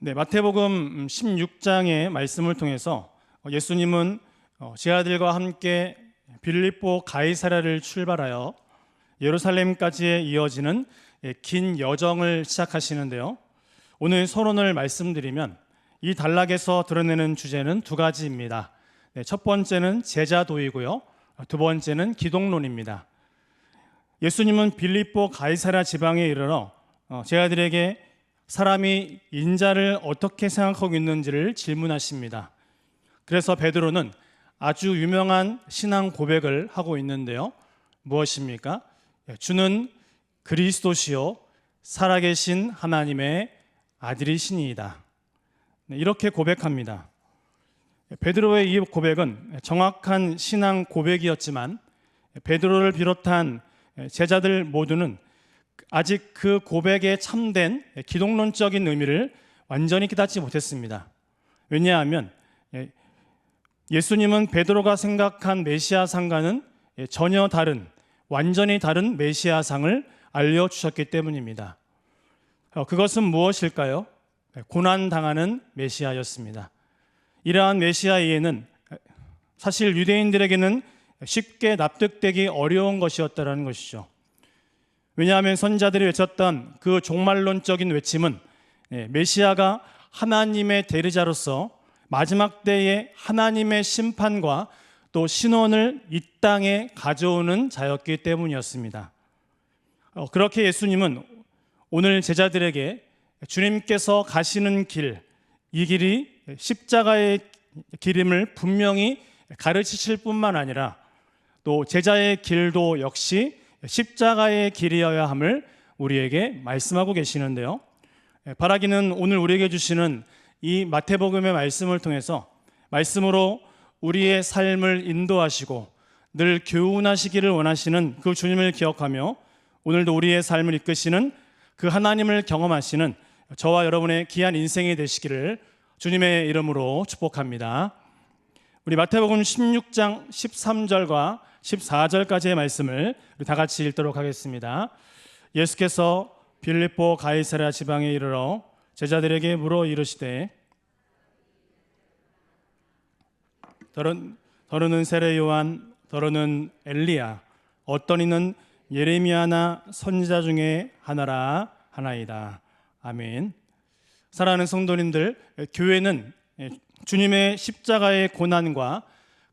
네, 마태복음 16장의 말씀을 통해서 예수님은 제 아들과 함께 빌립보 가이사랴를 출발하여 예루살렘까지 이어지는 긴 여정을 시작하시는데요. 오늘 서론을 말씀드리면 이 단락에서 드러내는 주제는 두 가지입니다. 첫 번째는 제자도이고요. 두 번째는 기독론입니다. 예수님은 빌립보 가이사랴 지방에 이르러 제 아들에게 사람이 인자를 어떻게 생각하고 있는지를 질문하십니다. 그래서 베드로는 아주 유명한 신앙 고백을 하고 있는데요. 무엇입니까? 주는 그리스도시요 살아계신 하나님의 아들이시니이다. 이렇게 고백합니다. 베드로의 이 고백은 정확한 신앙 고백이었지만 베드로를 비롯한 제자들 모두는 아직 그 고백에 참된 기독론적인 의미를 완전히 깨닫지 못했습니다. 왜냐하면 예수님은 베드로가 생각한 메시아상과는 전혀 다른, 완전히 다른 메시아상을 알려주셨기 때문입니다. 그것은 무엇일까요? 고난당하는 메시아였습니다. 이러한 메시아 이해는 사실 유대인들에게는 쉽게 납득되기 어려운 것이었다는 것이죠. 왜냐하면 선지자들이 외쳤던 그 종말론적인 외침은 메시아가 하나님의 대리자로서 마지막 때에 하나님의 심판과 또 신원을 이 땅에 가져오는 자였기 때문이었습니다. 그렇게 예수님은 오늘 제자들에게 주님께서 가시는 길, 이 길이 십자가의 길임을 분명히 가르치실 뿐만 아니라 또 제자의 길도 역시 십자가의 길이어야 함을 우리에게 말씀하고 계시는데요. 바라기는 오늘 우리에게 주시는 이 마태복음의 말씀을 통해서 말씀으로 우리의 삶을 인도하시고 늘 교훈하시기를 원하시는 그 주님을 기억하며 오늘도 우리의 삶을 이끄시는 그 하나님을 경험하시는 저와 여러분의 귀한 인생이 되시기를 주님의 이름으로 축복합니다. 우리 마태복음 16장 13절과 14절까지의 말씀을 우리 다 같이 읽도록 하겠습니다. 예수께서 빌립보 가이사랴 지방에 이르러 제자들에게 물어 이르시되 더러는 세례 요한, 더러는 엘리야, 어떤 이는 예레미야나 선지자 중에 하나라 하나이다. 아멘. 사랑하는 성도님들, 교회는 주님의 십자가의 고난과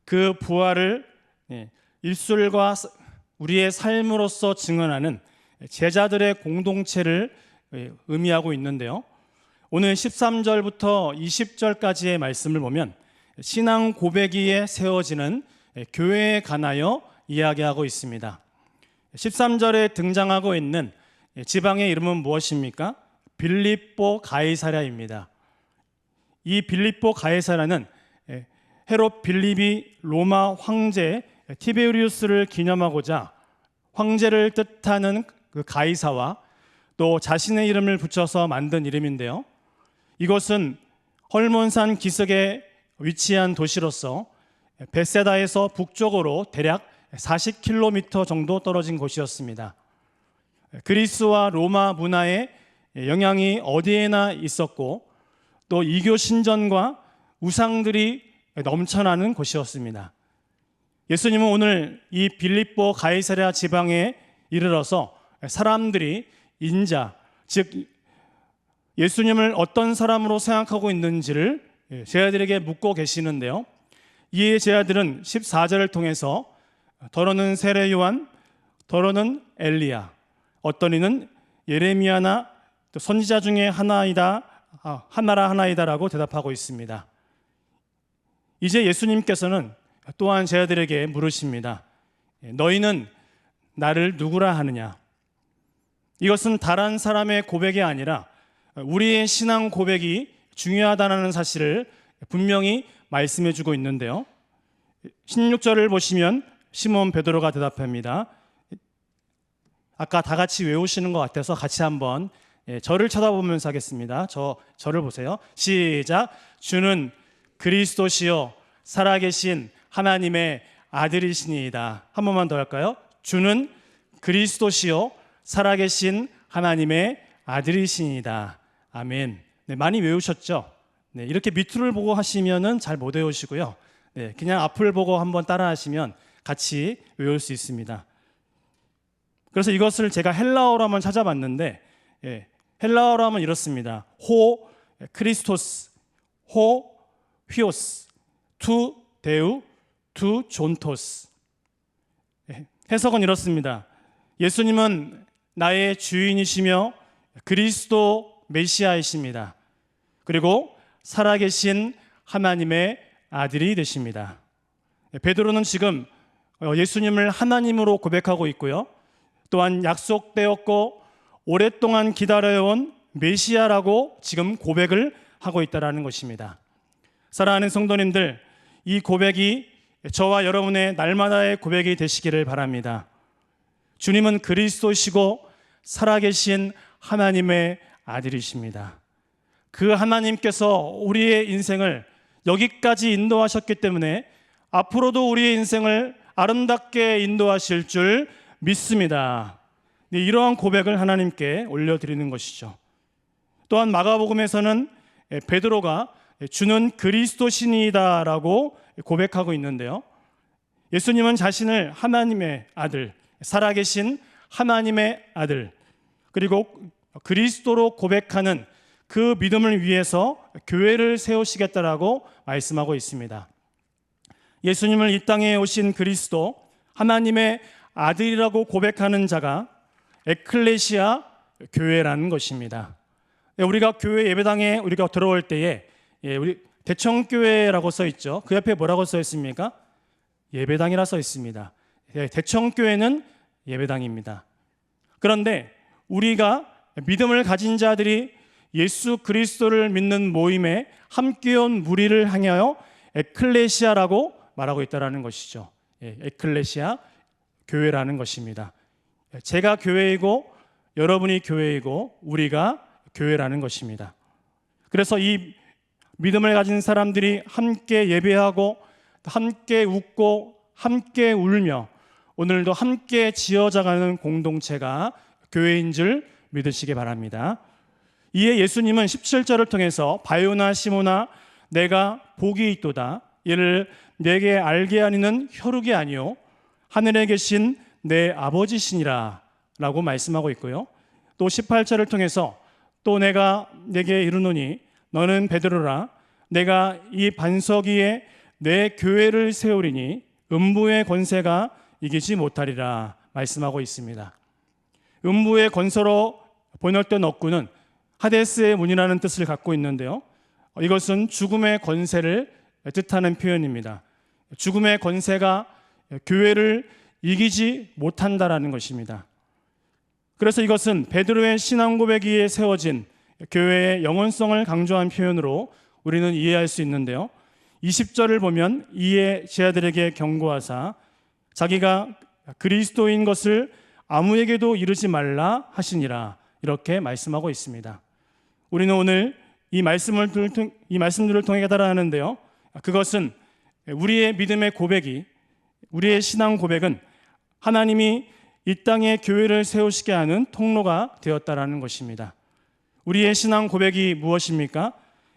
그 부활을 일술과 우리의 삶으로서 증언하는 제자들의 공동체를 의미하고 있는데요. 오늘 13절부터 20절까지의 말씀을 보면 신앙 고백위에 세워지는 교회에 관하여 이야기하고 있습니다. 13절에 등장하고 있는 지방의 이름은 무엇입니까? 빌립보 가이사랴입니다. 이 빌립보 가이사랴는 헤롯 빌립이 로마 황제 티베리우스를 기념하고자 황제를 뜻하는 그 가이사와 또 자신의 이름을 붙여서 만든 이름인데요. 이것은 헐몬산 기슭에 위치한 도시로서 벳세다에서 북쪽으로 대략 40km 정도 떨어진 곳이었습니다. 그리스와 로마 문화의 영향이 어디에나 있었고 또 이교 신전과 우상들이 넘쳐나는 곳이었습니다. 예수님은 오늘 이 빌립보 가이사랴 지방에 이르러서 사람들이 인자, 즉 예수님을 어떤 사람으로 생각하고 있는지를 제자들에게 묻고 계시는데요. 이에 제자들은 14절을 통해서 더러는 세례 요한, 더러는 엘리야, 어떤 이는 예레미야나 또 선지자 중에 하나이다, 하나라 하나이다라고 대답하고 있습니다. 이제 예수님께서는 또한 제자들에게 물으십니다. 너희는 나를 누구라 하느냐? 이것은 다른 사람의 고백이 아니라 우리의 신앙 고백이 중요하다는 사실을 분명히 말씀해 주고 있는데요. 16절을 보시면 시몬 베드로가 대답합니다. 아까 다 같이 외우시는 것 같아서 같이 한번 저를 쳐다보면서 하겠습니다. 저를 보세요. 시작. 주는 그리스도시요 살아계신 하나님의 아들이시니이다. 한 번만 더 할까요? 주는 그리스도시요 살아계신 하나님의 아들이시니이다. 아멘. 많이 외우셨죠? 이렇게 밑줄을 보고 하시면은 잘 못 외우시고요. 그냥 앞을 보고 한번 따라 하시면 같이 외울 수 있습니다. 그래서 이것을 제가 헬라어로 한번 찾아봤는데, 헬라어로 하면 이렇습니다. 호 크리스토스, 호 휘오스, 투 데우, 투 존토스. 해석은 이렇습니다. 예수님은 나의 주인이시며 그리스도 메시아이십니다. 그리고 살아계신 하나님의 아들이 되십니다. 베드로는 지금 예수님을 하나님으로 고백하고 있고요. 또한 약속되었고 오랫동안 기다려온 메시아라고 지금 고백을 하고 있다는 것입니다. 사랑하는 성도님들, 이 고백이 저와 여러분의 날마다의 고백이 되시기를 바랍니다. 주님은 그리스도시고 살아계신 하나님의 아들이십니다. 그 하나님께서 우리의 인생을 여기까지 인도하셨기 때문에 앞으로도 우리의 인생을 아름답게 인도하실 줄 믿습니다. 이러한 고백을 하나님께 올려드리는 것이죠. 또한 마가복음에서는 베드로가 주는 그리스도신이다라고 고백하고 있는데요. 예수님은 자신을 하나님의 아들, 살아계신 하나님의 아들, 그리고 그리스도로 고백하는 그 믿음을 위해서 교회를 세우시겠다라고 말씀하고 있습니다. 예수님을 이 땅에 오신 그리스도, 하나님의 아들이라고 고백하는 자가 에클레시아 교회라는 것입니다. 우리가 교회 예배당에 우리가 들어올 때에 우리 대청교회라고 써 있죠. 그 옆에 뭐라고 써 있습니까? 예배당이라 써 있습니다. 대청교회는 예배당입니다. 그런데 우리가 믿음을 가진 자들이 예수 그리스도를 믿는 모임에 함께 온 무리를 향하여 에클레시아라고 말하고 있다는 것이죠. 에클레시아 교회라는 것입니다. 제가 교회이고 여러분이 교회이고 우리가 교회라는 것입니다. 그래서 이 믿음을 가진 사람들이 함께 예배하고 함께 웃고 함께 울며 오늘도 함께 지어져가는 공동체가 교회인 줄 믿으시기 바랍니다. 이에 예수님은 17절을 통해서 바요나 시모나 내가 복이 있도다. 이를 내게 알게 하니는 혈육이 아니요 하늘에 계신 내 아버지시니라 라고 말씀하고 있고요. 또 18절을 통해서 또 내가 내게 이르노니 너는 베드로라 내가 이 반석 위에 내 교회를 세우리니 음부의 권세가 이기지 못하리라 말씀하고 있습니다. 음부의 권세로 번역된 어구는 하데스의 문이라는 뜻을 갖고 있는데요. 이것은 죽음의 권세를 뜻하는 표현입니다. 죽음의 권세가 교회를 이기지 못한다라는 것입니다. 그래서 이것은 베드로의 신앙 고백 위에 세워진 교회의 영원성을 강조한 표현으로 우리는 이해할 수 있는데요. 20절을 보면 이에 제 아들에게 경고하사 자기가 그리스도인 것을 아무에게도 이르지 말라 하시니라 이렇게 말씀하고 있습니다. 우리는 오늘 이 말씀들을 통해 깨달아하는데요. 그것은 우리의 믿음의 고백이 우리의 신앙 고백은 하나님이 이 땅에 교회를 세우시게 하는 통로가 되었다라는 것입니다. 우리의 신앙 고백이 무엇입니까?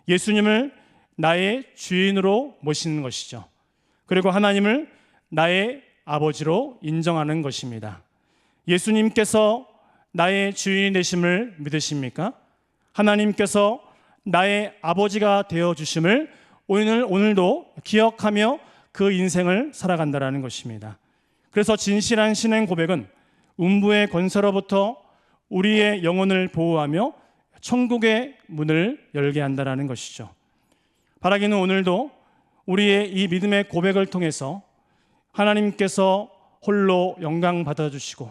예수님을 나의 주인으로 모시는 것이죠. 그리고 하나님을 나의 아버지로 인정하는 것입니다. 예수님께서 나의 주인이 되심을 믿으십니까? 하나님께서 나의 아버지가 되어주심을 오늘도 기억하며 그 인생을 살아간다는 것입니다. 그래서 진실한 신앙 고백은 음부의 권세로부터 우리의 영혼을 보호하며 천국의 문을 열게 한다는 것이죠. 바라기는 오늘도 우리의 이 믿음의 고백을 통해서 하나님께서 홀로 영광 받아주시고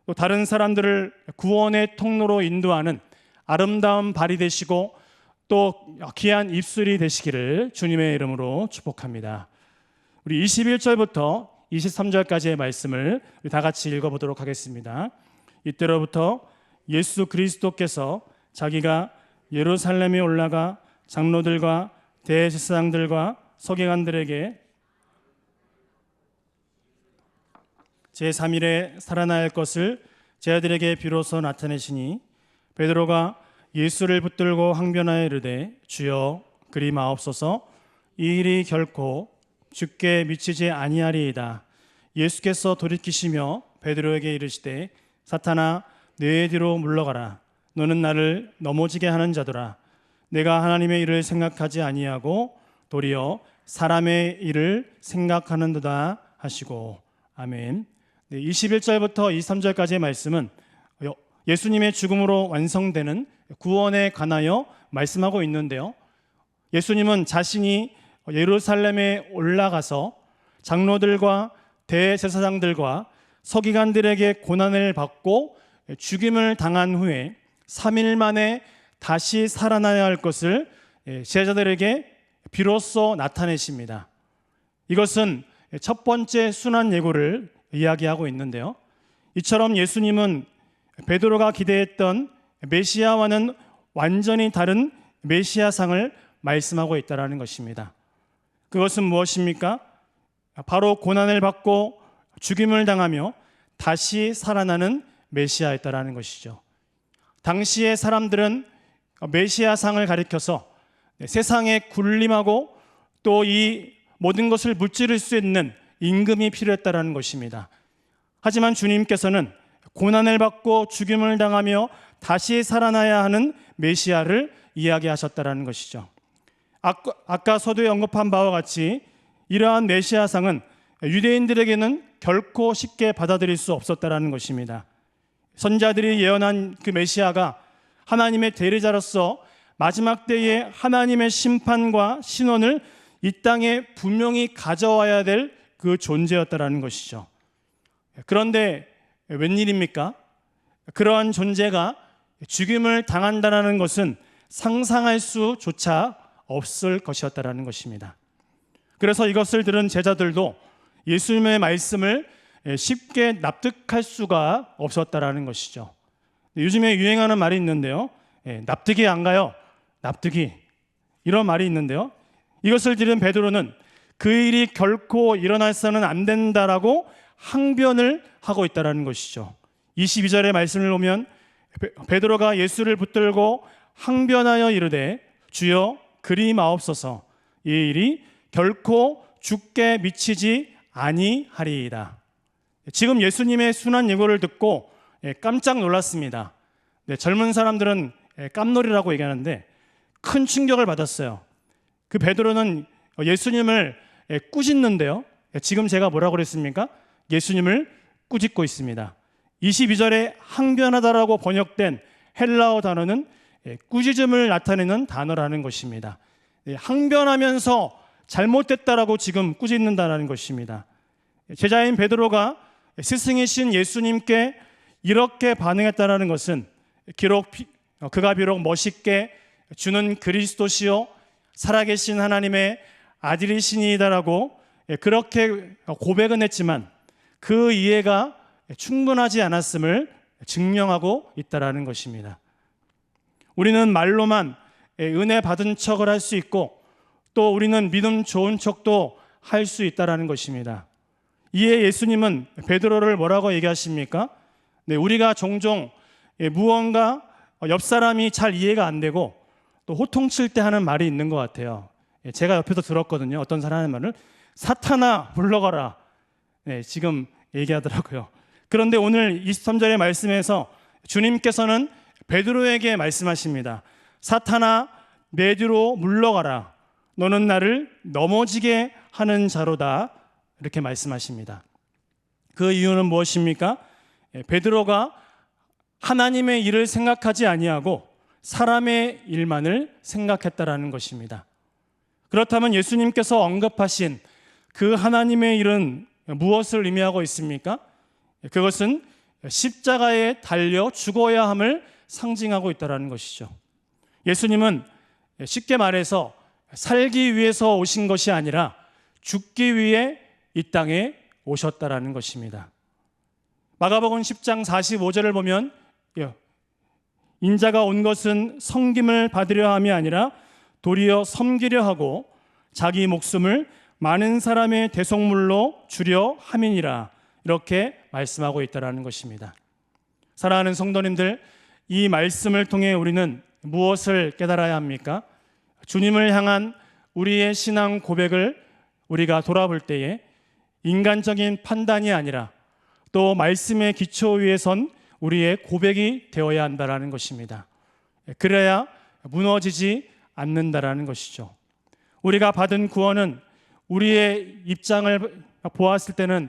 또 다른 사람들을 구원의 통로로 인도하는 아름다운 발이 되시고 또 귀한 입술이 되시기를 주님의 이름으로 축복합니다. 우리 21절부터 23절까지의 말씀을 우리 다 같이 읽어보도록 하겠습니다. 이때로부터 예수 그리스도께서 자기가 예루살렘에 올라가 장로들과 대제사장들과 서기관들에게 제3일에 살아날 것을 제 아들에게 비로소 나타내시니 베드로가 예수를 붙들고 항변하여 이르되 주여 그리 마옵소서. 이 일이 결코 주께 미치지 아니하리이다. 예수께서 돌이키시며 베드로에게 이르시되 사탄아 내 뒤로 물러가라. 너는 나를 넘어지게 하는 자더라. 내가 하나님의 일을 생각하지 아니하고 도리어 사람의 일을 생각하는도다 하시고. 아멘. 21절부터 23절까지의 말씀은 예수님의 죽음으로 완성되는 구원에 관하여 말씀하고 있는데요, 예수님은 자신이 예루살렘에 올라가서 장로들과 대제사장들과 서기관들에게 고난을 받고 죽임을 당한 후에 3일 만에 다시 살아나야 할 것을 제자들에게 비로소 나타내십니다. 이것은 첫 번째 순환 예고를 이야기하고 있는데요, 이처럼 예수님은 베드로가 기대했던 메시아와는 완전히 다른 메시아상을 말씀하고 있다는 것입니다. 그것은 무엇입니까? 바로 고난을 받고 죽임을 당하며 다시 살아나는 메시아였다는 것이죠. 당시의 사람들은 메시아상을 가리켜서 세상에 군림하고 또 이 모든 것을 무찌를 수 있는 임금이 필요했다는 것입니다. 하지만 주님께서는 고난을 받고 죽임을 당하며 다시 살아나야 하는 메시아를 이야기하셨다는 것이죠. 아까 서두에 언급한 바와 같이 이러한 메시아상은 유대인들에게는 결코 쉽게 받아들일 수 없었다는 것입니다. 선지자들이 예언한 그 메시아가 하나님의 대리자로서 마지막 때에 하나님의 심판과 신원을 이 땅에 분명히 가져와야 될 그 존재였다는 것이죠. 그런데 웬일입니까? 그러한 존재가 죽임을 당한다는 것은 상상할 수조차 없을 것이었다는 것입니다. 그래서 이것을 들은 제자들도 예수님의 말씀을 쉽게 납득할 수가 없었다는 것이죠. 요즘에 유행하는 말이 있는데요, 납득이 안 가요. 납득이, 이런 말이 있는데요, 이것을 들은 베드로는 그 일이 결코 일어나서는 안 된다라고 항변을 하고 있다는 것이죠. 22절의 말씀을 보면 베드로가 예수를 붙들고 항변하여 이르되 주여 그리 마옵소서. 이 일이 결코 주께 미치지 아니하리이다. 지금 예수님의 순환 예고를 듣고 깜짝 놀랐습니다. 젊은 사람들은 깜놀이라고 얘기하는데 큰 충격을 받았어요. 그 베드로는 예수님을 꾸짖는데요, 지금 제가 뭐라고 그랬습니까? 예수님을 꾸짖고 있습니다. 22절에 항변하다라고 번역된 헬라어 단어는 꾸짖음을 나타내는 단어라는 것입니다. 항변하면서 잘못됐다라고 지금 꾸짖는다는 것입니다. 제자인 베드로가 스승이신 예수님께 이렇게 반응했다는 것은 그가 비록 멋있게 주는 그리스도시요 살아계신 하나님의 아들이시니이다라고 그렇게 고백은 했지만 그 이해가 충분하지 않았음을 증명하고 있다는 것입니다. 우리는 말로만 은혜 받은 척을 할 수 있고 또 우리는 믿음 좋은 척도 할 수 있다는 것입니다. 이에 예수님은 베드로를 뭐라고 얘기하십니까? 우리가 종종 무언가 옆 사람이 잘 이해가 안 되고 또 호통칠 때 하는 말이 있는 것 같아요. 제가 옆에서 들었거든요. 어떤 사람 하는 말을 사탄아 물러가라, 지금 얘기하더라고요. 그런데 오늘 23절의 말씀에서 주님께서는 베드로에게 말씀하십니다. 사탄아 내 뒤로 물러가라. 너는 나를 넘어지게 하는 자로다. 이렇게 말씀하십니다. 그 이유는 무엇입니까? 베드로가 하나님의 일을 생각하지 아니하고 사람의 일만을 생각했다라는 것입니다. 그렇다면 예수님께서 언급하신 그 하나님의 일은 무엇을 의미하고 있습니까? 그것은 십자가에 달려 죽어야 함을 상징하고 있다는 것이죠. 예수님은 쉽게 말해서 살기 위해서 오신 것이 아니라 죽기 위해 이 땅에 오셨다라는 것입니다. 마가복음 10장 45절을 보면 인자가 온 것은 섬김을 받으려 함이 아니라 도리어 섬기려 하고 자기 목숨을 많은 사람의 대속물로 주려 함이니라, 이렇게 말씀하고 있다는 것입니다. 사랑하는 성도님들, 이 말씀을 통해 우리는 무엇을 깨달아야 합니까? 주님을 향한 우리의 신앙 고백을 우리가 돌아볼 때에 인간적인 판단이 아니라 또 말씀의 기초 위에 선 우리의 고백이 되어야 한다는 것입니다. 그래야 무너지지 않는다라는 것이죠. 우리가 받은 구원은 우리의 입장을 보았을 때는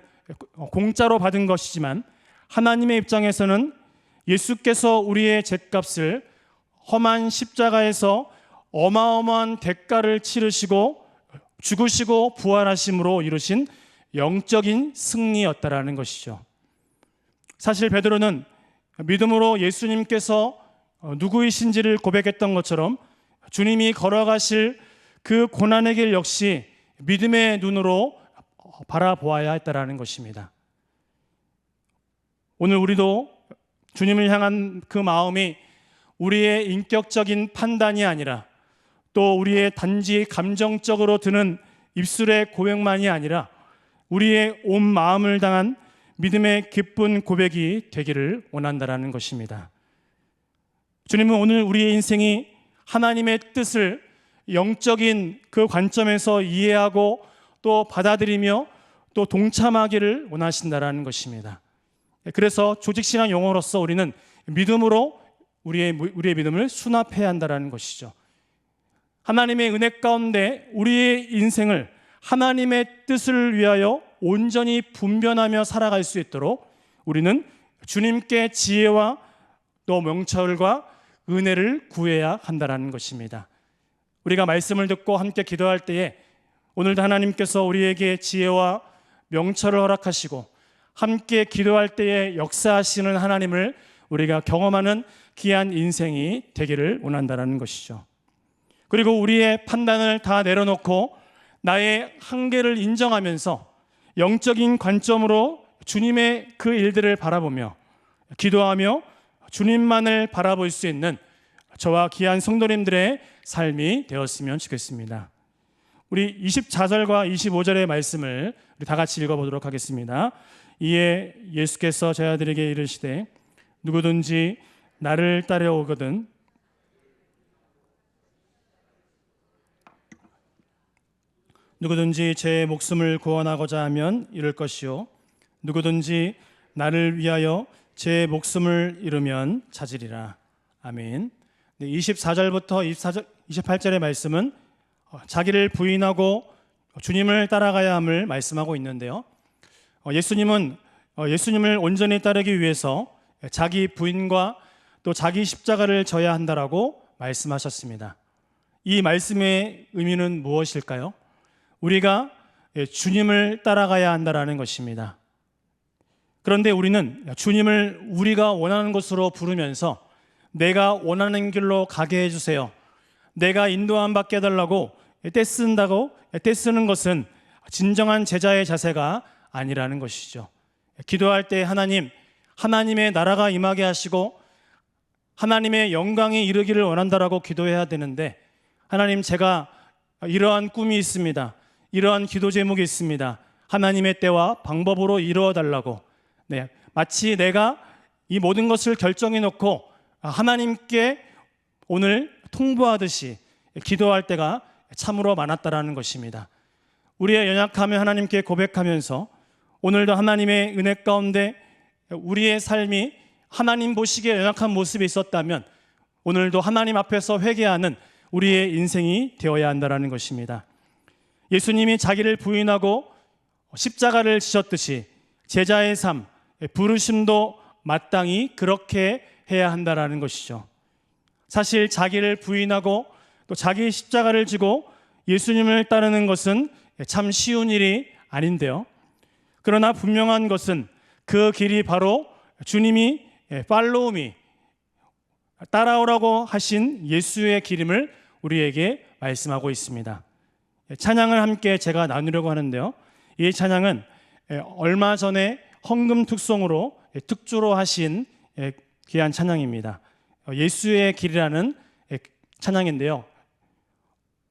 공짜로 받은 것이지만 하나님의 입장에서는 예수께서 우리의 죗값을 험한 십자가에서 어마어마한 대가를 치르시고 죽으시고 부활하심으로 이루신 영적인 승리였다라는 것이죠. 사실 베드로는 믿음으로 예수님께서 누구이신지를 고백했던 것처럼 주님이 걸어가실 그 고난의 길 역시 믿음의 눈으로 바라보아야 했다라는 것입니다. 오늘 우리도 주님을 향한 그 마음이 우리의 인격적인 판단이 아니라 또 우리의 단지 감정적으로 드는 입술의 고백만이 아니라 우리의 온 마음을 당한 믿음의 기쁜 고백이 되기를 원한다라는 것입니다. 주님은 오늘 우리의 인생이 하나님의 뜻을 영적인 그 관점에서 이해하고 또 받아들이며 또 동참하기를 원하신다라는 것입니다. 그래서 조직신앙 용어로서 우리는 믿음으로 우리의 믿음을 수납해야 한다는 것이죠. 하나님의 은혜 가운데 우리의 인생을 하나님의 뜻을 위하여 온전히 분별하며 살아갈 수 있도록 우리는 주님께 지혜와 또 명철과 은혜를 구해야 한다는 것입니다. 우리가 말씀을 듣고 함께 기도할 때에 오늘도 하나님께서 우리에게 지혜와 명철을 허락하시고 함께 기도할 때에 역사하시는 하나님을 우리가 경험하는 귀한 인생이 되기를 원한다는 것이죠. 그리고 우리의 판단을 다 내려놓고 나의 한계를 인정하면서 영적인 관점으로 주님의 그 일들을 바라보며 기도하며 주님만을 바라볼 수 있는 저와 귀한 성도님들의 삶이 되었으면 좋겠습니다. 우리 24절과 25절의 말씀을 우리 다 같이 읽어보도록 하겠습니다. 이에 예수께서 제자들에게 이르시되 누구든지 나를 따라오거든 누구든지 제 목숨을 구원하고자 하면 잃을 것이요 누구든지 나를 위하여 제 목숨을 잃으면 찾으리라. 아멘. 24절부터 28절의 말씀은 자기를 부인하고 주님을 따라가야 함을 말씀하고 있는데요. 예수님을 온전히 따르기 위해서 자기 부인과 또 자기 십자가를 져야 한다라고 말씀하셨습니다. 이 말씀의 의미는 무엇일까요? 우리가 주님을 따라가야 한다라는 것입니다. 그런데 우리는 주님을 우리가 원하는 것으로 부르면서 내가 원하는 길로 가게 해주세요, 내가 인도함 받게 해달라고 떼쓰는 것은 진정한 제자의 자세가 아니라는 것이죠. 기도할 때 하나님의 나라가 임하게 하시고 하나님의 영광이 이르기를 원한다라고 기도해야 되는데, 하나님, 제가 이러한 꿈이 있습니다, 이러한 기도 제목이 있습니다, 하나님의 때와 방법으로 이루어 달라고, 마치 내가 이 모든 것을 결정해 놓고 하나님께 오늘 통보하듯이 기도할 때가 참으로 많았다라는 것입니다. 우리의 연약함을 하나님께 고백하면서 오늘도 하나님의 은혜 가운데 우리의 삶이 하나님 보시기에 연약한 모습이 있었다면 오늘도 하나님 앞에서 회개하는 우리의 인생이 되어야 한다는 것입니다. 예수님이 자기를 부인하고 십자가를 지셨듯이 제자의 삶, 부르심도 마땅히 그렇게 해야 한다는 것이죠. 사실 자기를 부인하고 또 자기 십자가를 지고 예수님을 따르는 것은 참 쉬운 일이 아닌데요. 그러나 분명한 것은 그 길이 바로 주님이 팔로우 미, 따라오라고 하신 예수의 길임을 우리에게 말씀하고 있습니다. 찬양을 함께 제가 나누려고 하는데요. 이 찬양은 얼마 전에 헌금 특송으로 특주로 하신 귀한 찬양입니다. 예수의 길이라는 찬양인데요.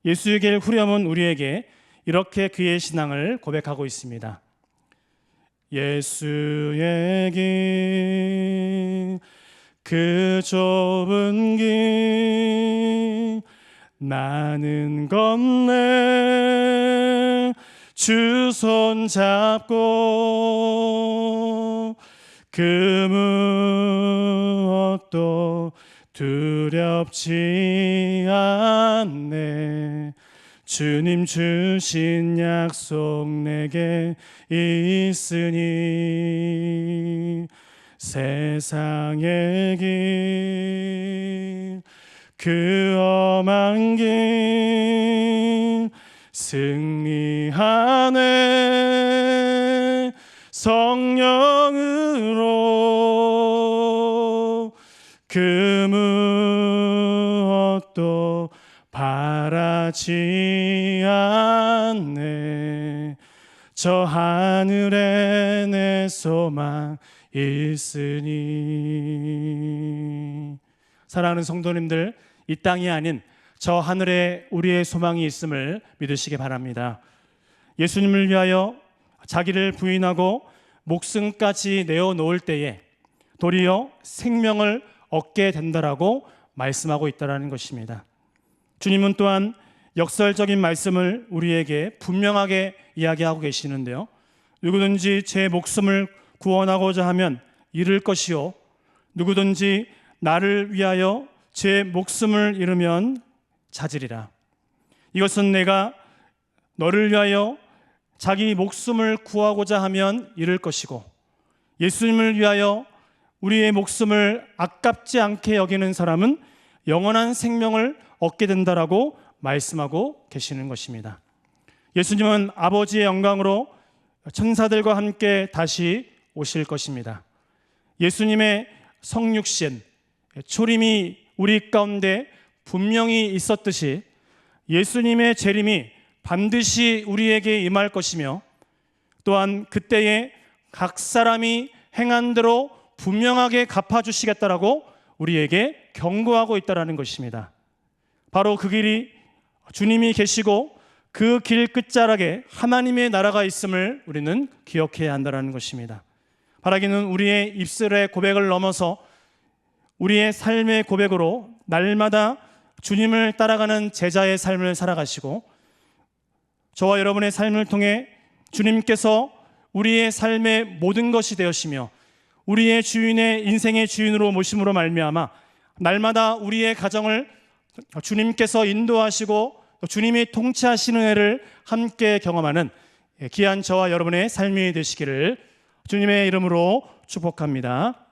예수의 길 후렴은 우리에게 이렇게 그의 신앙을 고백하고 있습니다. 예수의 길 그 좁은 길 나는 건네 주 손 잡고 그 무엇도 두렵지 않네. 주님 주신 약속 내게 있으니 세상의 길 그 험한 길 승리하네. 성령으로 그 무엇도 바라지 않네. 저 하늘에 내 소망 있으니. 사랑하는 성도님들, 이 땅이 아닌 저 하늘에 우리의 소망이 있음을 믿으시기 바랍니다. 예수님을 위하여 자기를 부인하고 목숨까지 내어놓을 때에 도리어 생명을 얻게 된다라고 말씀하고 있다는 것입니다. 주님은 또한 역설적인 말씀을 우리에게 분명하게 이야기하고 계시는데요. 누구든지 제 목숨을 구원하고자 하면 잃을 것이요, 누구든지 나를 위하여 제 목숨을 잃으면 찾으리라. 이것은 내가 너를 위하여 자기 목숨을 구하고자 하면 잃을 것이고, 예수님을 위하여 우리의 목숨을 아깝지 않게 여기는 사람은 영원한 생명을 얻게 된다라고 말씀하고 계시는 것입니다. 예수님은 아버지의 영광으로 천사들과 함께 다시 오실 것입니다. 예수님의 성육신, 초림이 우리 가운데 분명히 있었듯이 예수님의 재림이 반드시 우리에게 임할 것이며, 또한 그때에 각 사람이 행한 대로 분명하게 갚아주시겠다라고 우리에게 경고하고 있다는 것입니다. 바로 그 길이 주님이 계시고 그 길 끝자락에 하나님의 나라가 있음을 우리는 기억해야 한다는 것입니다. 바라기는 우리의 입술의 고백을 넘어서 우리의 삶의 고백으로 날마다 주님을 따라가는 제자의 삶을 살아가시고, 저와 여러분의 삶을 통해 주님께서 우리의 삶의 모든 것이 되었으며 우리의 주인의 인생의 주인으로 모심으로 말미암아 날마다 우리의 가정을 주님께서 인도하시고 주님이 통치하시는 은혜를 함께 경험하는 귀한 저와 여러분의 삶이 되시기를 주님의 이름으로 축복합니다.